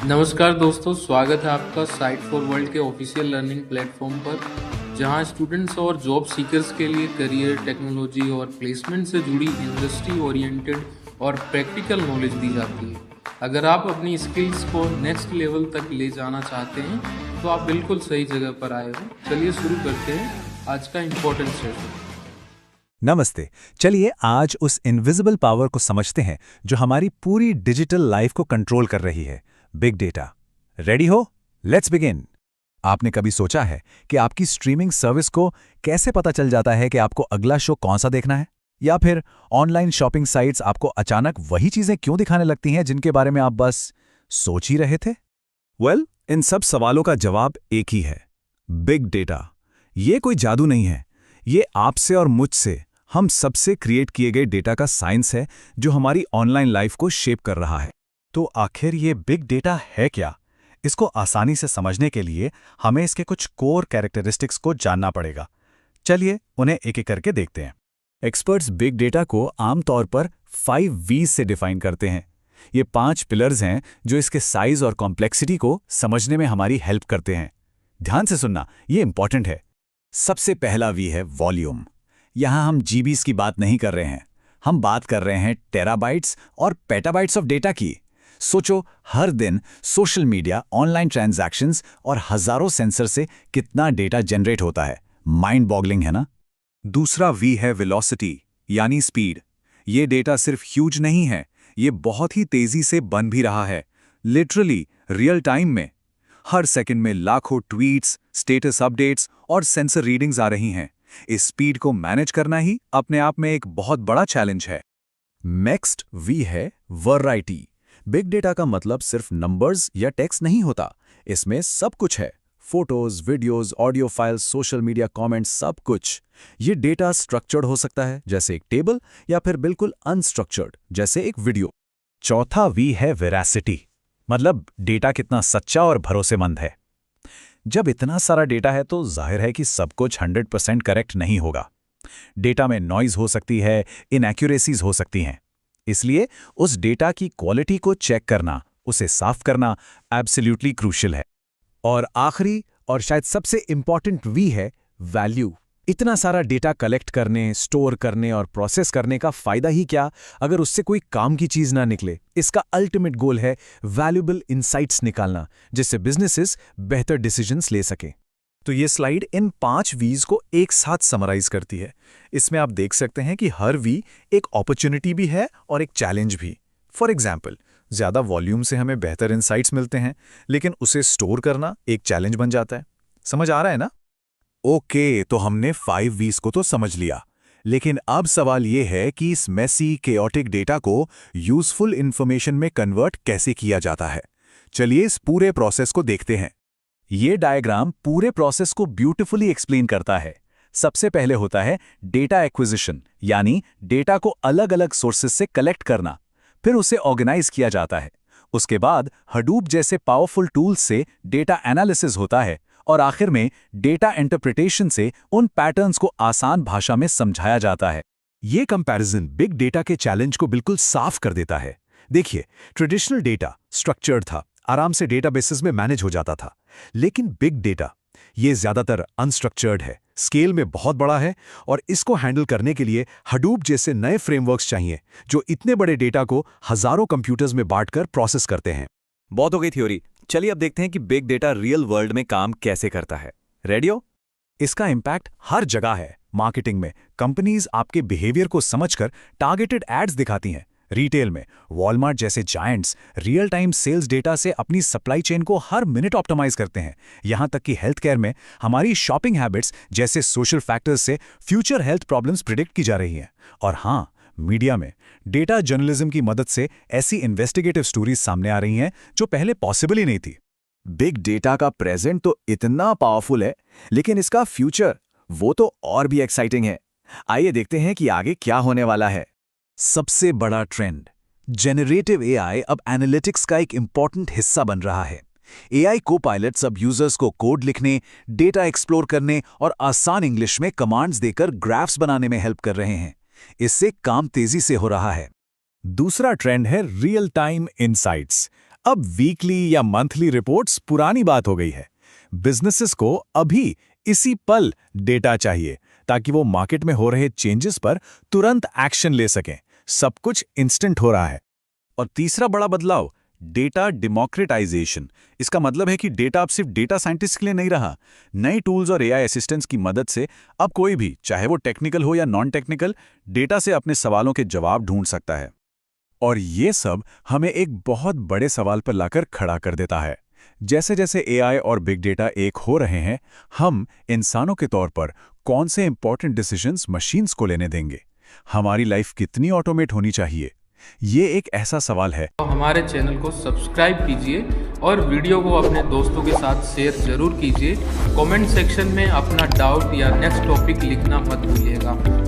नमस्कार दोस्तों, स्वागत है आपका साइट फॉर वर्ल्ड के ऑफिशियल लर्निंग प्लेटफॉर्म पर, जहां स्टूडेंट्स और जॉब सीकर्स के लिए करियर, टेक्नोलॉजी और प्लेसमेंट से जुड़ी इंडस्ट्री ओरिएंटेड और प्रैक्टिकल नॉलेज दी जाती है। अगर आप अपनी स्किल्स को नेक्स्ट लेवल तक ले जाना चाहते हैं तो आप बिल्कुल सही जगह पर आए हो। चलिए शुरू करते हैं आज का इम्पोर्टेंट सेशन। नमस्ते। चलिए आज उस इनविजिबल पावर को समझते हैं जो हमारी पूरी डिजिटल लाइफ को कंट्रोल कर रही है, बिग डेटा। रेडी हो? Let's begin. आपने कभी सोचा है कि आपकी स्ट्रीमिंग सर्विस को कैसे पता चल जाता है कि आपको अगला शो कौन सा देखना है? या फिर ऑनलाइन शॉपिंग साइट्स आपको अचानक वही चीजें क्यों दिखाने लगती हैं जिनके बारे में आप बस सोच ही रहे थे? इन सब सवालों का जवाब एक ही है, बिग डेटा। ये कोई जादू नहीं है, ये आपसे और मुझसे, हम सबसे क्रिएट किए गए डेटा का साइंस है जो हमारी ऑनलाइन लाइफ को शेप कर रहा है। तो आखिर ये बिग डेटा है क्या? इसको आसानी से समझने के लिए हमें इसके कुछ कोर कैरेक्टरिस्टिक्स को जानना पड़ेगा। चलिए उन्हें एक एक करके देखते हैं। एक्सपर्ट्स बिग डेटा को आमतौर पर 5 V's से डिफाइन करते हैं। ये 5 पिलर्स हैं जो इसके साइज और कॉम्प्लेक्सिटी को समझने में हमारी हेल्प करते हैं। ध्यान से सुनना, ये इंपॉर्टेंट है। सबसे पहला वी है वॉल्यूम। यहां हम जीबीज की बात नहीं कर रहे हैं, हम बात कर रहे हैं टेराबाइट्स और पेटाबाइट्स ऑफ डेटा की। सोचो, हर दिन सोशल मीडिया, ऑनलाइन ट्रांजैक्शंस और हजारों सेंसर से कितना डेटा जनरेट होता है। माइंड बॉगलिंग है ना? दूसरा वी है वेलोसिटी, यानी स्पीड। ये डेटा सिर्फ ह्यूज नहीं है, ये बहुत ही तेजी से बन भी रहा है, लिटरली रियल टाइम में। हर सेकंड में लाखों ट्वीट्स, स्टेटस अपडेट्स और सेंसर रीडिंग्स आ रही हैं। इस स्पीड को मैनेज करना ही अपने आप में एक बहुत बड़ा चैलेंज है। नेक्स्ट वी है वैरायटी। बिग डेटा का मतलब सिर्फ नंबर्स या टेक्स्ट नहीं होता, इसमें सब कुछ है। Photos, videos, audio files, social media comments, सब कुछ। ये डेटा स्ट्रक्चर्ड हो सकता है जैसे एक टेबल, या फिर बिल्कुल अनस्ट्रक्चर्ड जैसे एक वीडियो। चौथा वी है वेरासिटी, मतलब डेटा कितना सच्चा और भरोसेमंद है। जब इतना सारा डेटा है तो जाहिर है कि सब कुछ 100% करेक्ट नहीं होगा। डेटा में नॉइज हो सकती है, इनएक्यूरेसीज हो सकती हैं। इसलिए उस डेटा की क्वालिटी को चेक करना, उसे साफ करना एब्सोल्युटली क्रूशियल है। और आखिरी और शायद सबसे इंपॉर्टेंट वी है वैल्यू। इतना सारा डेटा कलेक्ट करने, स्टोर करने और प्रोसेस करने का फायदा ही क्या अगर उससे कोई काम की चीज ना निकले। इसका अल्टीमेट गोल है वैल्यूएबल इनसाइट्स निकालना, जिससे बिजनेसेस बेहतर डिसीजंस ले सकें। तो ये स्लाइड इन 5 वीज को एक साथ समराइज करती है। इसमें आप देख सकते हैं कि हर वी एक अपॉर्चुनिटी भी है और एक चैलेंज भी। फॉर एग्जाम्पल, ज्यादा वॉल्यूम से हमें बेहतर इनसाइट्स मिलते हैं, लेकिन उसे स्टोर करना एक चैलेंज बन जाता है। समझ आ रहा है ना? ओके, तो हमने 5 वीज को तो समझ लिया, लेकिन अब सवाल यह है कि इस मेसी केओटिक डेटा को यूजफुल इंफॉर्मेशन में कन्वर्ट कैसे किया जाता है। चलिए इस पूरे प्रोसेस को देखते हैं। ये डायग्राम पूरे प्रोसेस को ब्यूटीफुली एक्सप्लेन करता है। सबसे पहले होता है डेटा एक्विजिशन, यानी डेटा को अलग अलग सोर्सेस से कलेक्ट करना, फिर उसे ऑर्गेनाइज किया जाता है। उसके बाद हडूप जैसे पावरफुल टूल्स से डेटा एनालिसिस होता है, और आखिर में डेटा इंटरप्रिटेशन से उन पैटर्न्स को आसान भाषा में समझाया जाता है। ये कंपैरिजन बिग डेटा के चैलेंज को बिल्कुल साफ कर देता है। देखिए, ट्रेडिशनल डेटा स्ट्रक्चर्ड था, आराम से डेटाबेसेस में मैनेज हो जाता था, लेकिन बिग डेटा ये ज्यादातर अनस्ट्रक्चर्ड है, स्केल में बहुत बड़ा है, और इसको हैंडल करने के लिए हडूप जैसे नए फ्रेमवर्क्स चाहिए जो इतने बड़े डेटा को हजारों कंप्यूटर्स में बांटकर प्रोसेस करते हैं। बहुत हो गई थ्योरी, चलिए अब देखते हैं कि बिग डेटा रियल वर्ल्ड में काम कैसे करता है। रेडी हो? इसका इंपैक्ट हर जगह है। मार्केटिंग में कंपनीज आपके बिहेवियर को समझकर टारगेटेड एड्स दिखाती हैं। रिटेल में वॉलमार्ट जैसे giants real time sales data से अपनी सप्लाई चेन को हर मिनट ऑप्टिमाइज करते हैं। यहां तक कि हेल्थ केयर में हमारी शॉपिंग हैबिट्स जैसे सोशल फैक्टर्स से फ्यूचर हेल्थ प्रॉब्लम्स प्रिडिक्ट की जा रही हैं। और हां, मीडिया में डेटा जर्नलिज्म की मदद से ऐसी इन्वेस्टिगेटिव स्टोरीज सामने आ रही हैं जो पहले पॉसिबल ही नहीं थी। बिग डेटा का प्रेजेंट तो इतना पावरफुल है, लेकिन इसका फ्यूचर वो तो और भी एक्साइटिंग है। आइए देखते हैं कि आगे क्या होने वाला है। सबसे बड़ा ट्रेंड, जेनरेटिव एआई अब एनालिटिक्स का एक इंपॉर्टेंट हिस्सा बन रहा है। एआई को-पायलट्स अब यूजर्स को कोड लिखने, डेटा एक्सप्लोर करने और आसान इंग्लिश में कमांड्स देकर ग्राफ्स बनाने में हेल्प कर रहे हैं। इससे काम तेजी से हो रहा है। दूसरा ट्रेंड है रियल टाइम इनसाइट्स। अब वीकली या मंथली रिपोर्ट्स पुरानी बात हो गई है। बिजनेसेस को अभी इसी पल डेटा चाहिए ताकि वो मार्केट में हो रहे चेंजेस पर तुरंत एक्शन ले सकें। सब कुछ इंस्टेंट हो रहा है। और तीसरा बड़ा बदलाव, डेटा डेमोक्रेटाइजेशन। इसका मतलब है कि डेटा अब सिर्फ डेटा साइंटिस्ट के लिए नहीं रहा। नए टूल्स और एआई असिस्टेंट्स की मदद से अब कोई भी, चाहे वो टेक्निकल हो या नॉन टेक्निकल, डेटा से अपने सवालों के जवाब ढूंढ सकता है। और ये सब हमें एक बहुत बड़े सवाल पर लाकर खड़ा कर देता है। जैसे जैसे एआई और बिग डेटा एक हो रहे हैं, हम इंसानों के तौर पर कौन से इंपॉर्टेंट डिसीजंस मशीन्स को लेने देंगे? हमारी लाइफ कितनी ऑटोमेट होनी चाहिए? ये एक ऐसा सवाल है। तो हमारे चैनल को सब्सक्राइब कीजिए और वीडियो को अपने दोस्तों के साथ शेयर जरूर कीजिए। कमेंट सेक्शन में अपना डाउट या नेक्स्ट टॉपिक लिखना मत भूलिएगा।